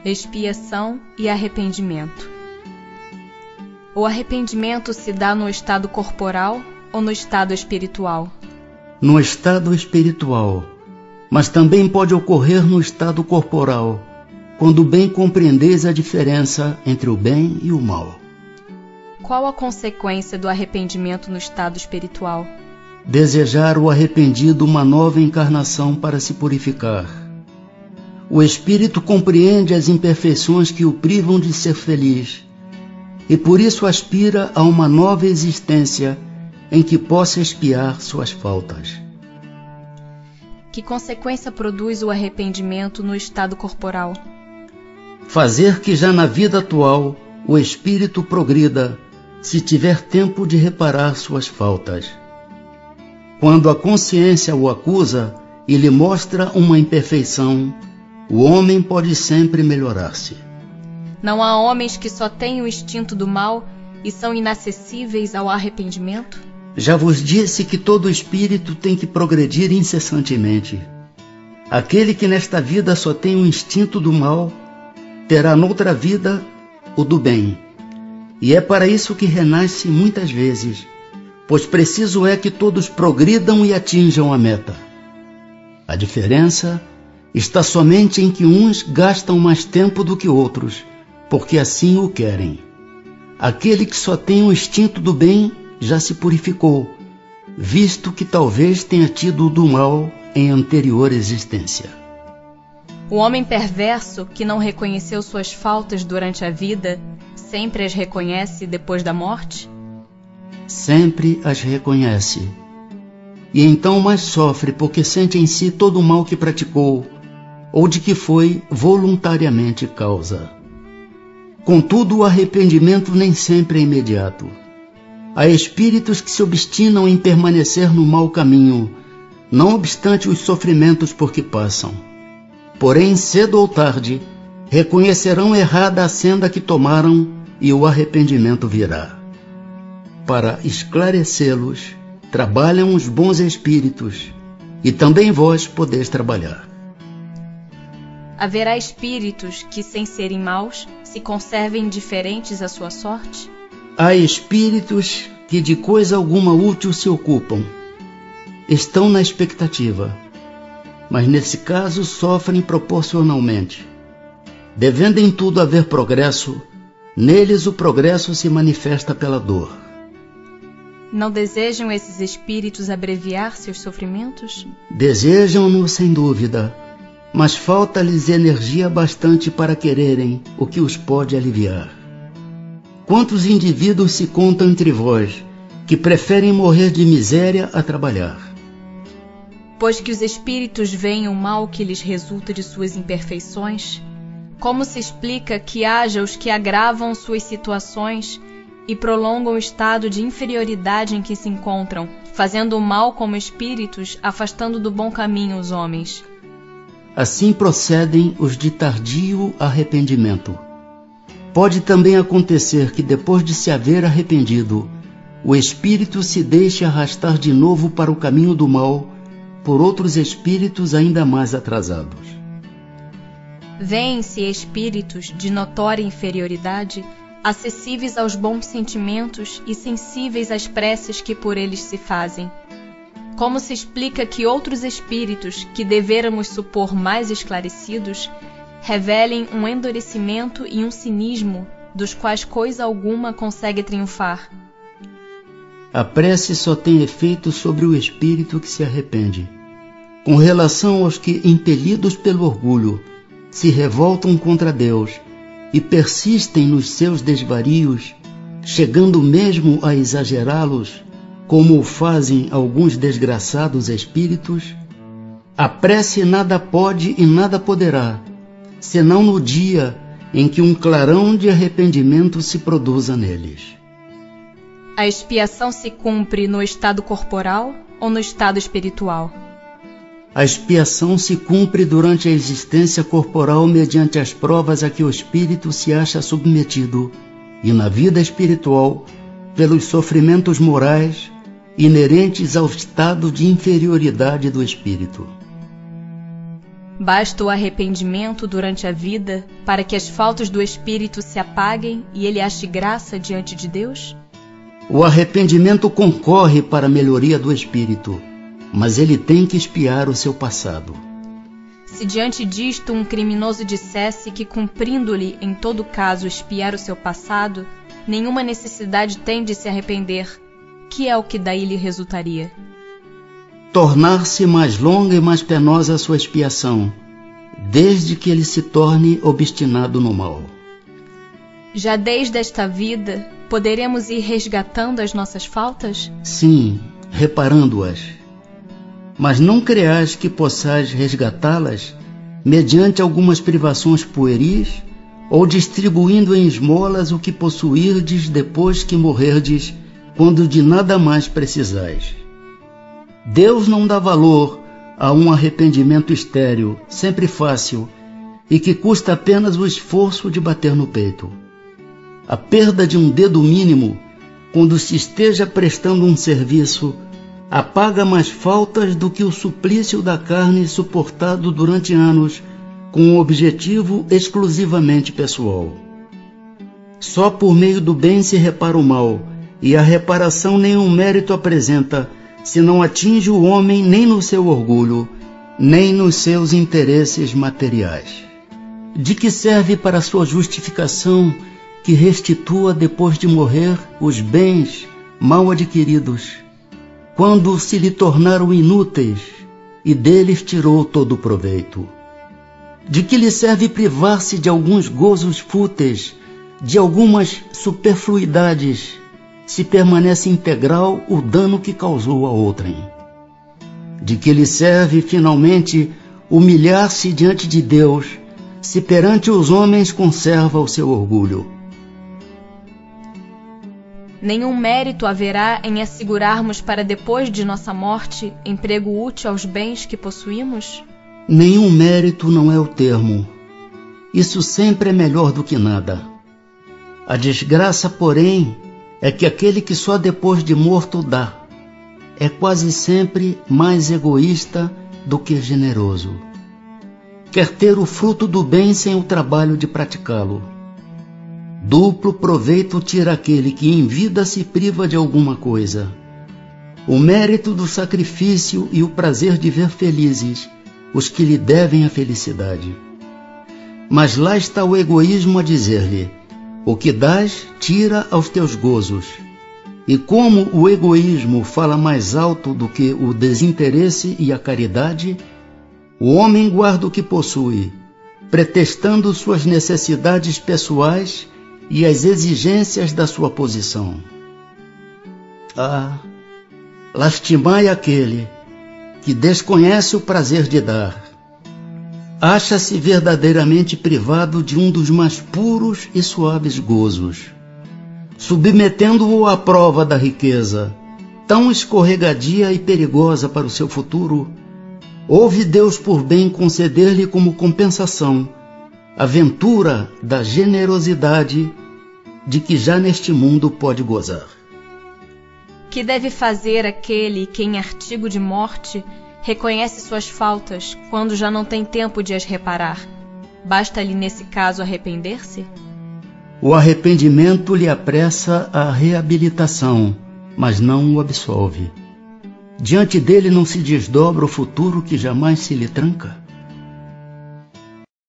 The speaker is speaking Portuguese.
expiação e arrependimento. O arrependimento se dá no estado corporal ou no estado espiritual? No estado espiritual, mas também pode ocorrer no estado corporal, quando bem compreendeis a diferença entre o bem e o mal. Qual a consequência do arrependimento no estado espiritual? Desejar o arrependido uma nova encarnação para se purificar. O espírito compreende as imperfeições que o privam de ser feliz, e por isso aspira a uma nova existência em que possa expiar suas faltas. Que consequência produz o arrependimento no estado corporal? Fazer que já na vida atual o espírito progrida, se tiver tempo de reparar suas faltas. Quando a consciência o acusa e lhe mostra uma imperfeição, o homem pode sempre melhorar-se. Não há homens que só têm o instinto do mal e são inacessíveis ao arrependimento? Já vos disse que todo espírito tem que progredir incessantemente. Aquele que nesta vida só tem o instinto do mal, terá noutra vida o do bem. E é para isso que renasce muitas vezes, pois preciso é que todos progridam e atinjam a meta. A diferença está somente em que uns gastam mais tempo do que outros, porque assim o querem. Aquele que só tem o instinto do bem já se purificou, visto que talvez tenha tido o do mal em anterior existência. O homem perverso que não reconheceu suas faltas durante a vida, sempre as reconhece depois da morte? Sempre as reconhece. E então mais sofre porque sente em si todo o mal que praticou, ou de que foi voluntariamente causa. Contudo, o arrependimento nem sempre é imediato. Há espíritos que se obstinam em permanecer no mau caminho, não obstante os sofrimentos por que passam. Porém, cedo ou tarde, reconhecerão errada a senda que tomaram e o arrependimento virá. Para esclarecê-los, trabalham os bons espíritos, e também vós podeis trabalhar. Haverá espíritos que, sem serem maus, se conservem indiferentes à sua sorte? Há espíritos que de coisa alguma útil se ocupam. Estão na expectativa, mas nesse caso sofrem proporcionalmente. Devendo em tudo haver progresso, neles o progresso se manifesta pela dor. Não desejam esses espíritos abreviar seus sofrimentos? Desejam-no sem dúvida, mas falta-lhes energia bastante para quererem o que os pode aliviar. Quantos indivíduos se contam entre vós que preferem morrer de miséria a trabalhar? Pois que os espíritos veem o mal que lhes resulta de suas imperfeições, como se explica que haja os que agravam suas situações e prolongam o estado de inferioridade em que se encontram, fazendo o mal como espíritos, afastando do bom caminho os homens? Assim procedem os de tardio arrependimento. Pode também acontecer que depois de se haver arrependido, o espírito se deixe arrastar de novo para o caminho do mal por outros espíritos ainda mais atrasados. Vêem-se espíritos de notória inferioridade, acessíveis aos bons sentimentos e sensíveis às preces que por eles se fazem. Como se explica que outros espíritos, que devêramos supor mais esclarecidos, revelem um endurecimento e um cinismo dos quais coisa alguma consegue triunfar? A prece só tem efeito sobre o espírito que se arrepende. Com relação aos que, impelidos pelo orgulho, se revoltam contra Deus e persistem nos seus desvarios, chegando mesmo a exagerá-los, como o fazem alguns desgraçados espíritos, a prece nada pode e nada poderá, senão no dia em que um clarão de arrependimento se produza neles. A expiação se cumpre no estado corporal ou no estado espiritual? A expiação se cumpre durante a existência corporal mediante as provas a que o espírito se acha submetido, e na vida espiritual, pelos sofrimentos morais inerentes ao estado de inferioridade do espírito. Basta o arrependimento durante a vida para que as faltas do espírito se apaguem e ele ache graça diante de Deus? O arrependimento concorre para a melhoria do espírito, mas ele tem que expiar o seu passado. Se diante disto um criminoso dissesse que, cumprindo-lhe em todo caso expiar o seu passado, nenhuma necessidade tem de se arrepender, que é o que daí lhe resultaria? Tornar-se mais longa e mais penosa a sua expiação, desde que ele se torne obstinado no mal. Já desde esta vida, poderemos ir resgatando as nossas faltas? Sim, reparando-as. Mas não creais que possais resgatá-las mediante algumas privações pueris ou distribuindo em esmolas o que possuirdes depois que morrerdes, quando de nada mais precisais. Deus não dá valor a um arrependimento estéril, sempre fácil, e que custa apenas o esforço de bater no peito. A perda de um dedo mínimo, quando se esteja prestando um serviço, apaga mais faltas do que o suplício da carne suportado durante anos com um objetivo exclusivamente pessoal. Só por meio do bem se repara o mal, e a reparação nenhum mérito apresenta, se não atinge o homem nem no seu orgulho, nem nos seus interesses materiais. De que serve para sua justificação que restitua depois de morrer os bens mal adquiridos, quando se lhe tornaram inúteis e deles tirou todo o proveito? De que lhe serve privar-se de alguns gozos fúteis, de algumas superfluidades, se permanece integral o dano que causou a outrem? De que lhe serve, finalmente, humilhar-se diante de Deus, se perante os homens conserva o seu orgulho? Nenhum mérito haverá em assegurarmos para depois de nossa morte emprego útil aos bens que possuímos? Nenhum mérito não é o termo. Isso sempre é melhor do que nada. A desgraça, porém, é que aquele que só depois de morto dá é quase sempre mais egoísta do que generoso. Quer ter o fruto do bem sem o trabalho de praticá-lo. Duplo proveito tira aquele que em vida se priva de alguma coisa. O mérito do sacrifício e o prazer de ver felizes os que lhe devem a felicidade. Mas lá está o egoísmo a dizer-lhe: o que dás, tira aos teus gozos. E como o egoísmo fala mais alto do que o desinteresse e a caridade, o homem guarda o que possui, pretextando suas necessidades pessoais e as exigências da sua posição. Ah, lastimai aquele que desconhece o prazer de dar. Acha-se verdadeiramente privado de um dos mais puros e suaves gozos, submetendo-o à prova da riqueza, tão escorregadia e perigosa para o seu futuro. Houve Deus por bem conceder-lhe como compensação a ventura da generosidade de que já neste mundo pode gozar. Que deve fazer aquele que, em artigo de morte, reconhece suas faltas quando já não tem tempo de as reparar? Basta-lhe, nesse caso, arrepender-se? O arrependimento lhe apressa a reabilitação, mas não o absolve. Diante dele não se desdobra o futuro que jamais se lhe tranca?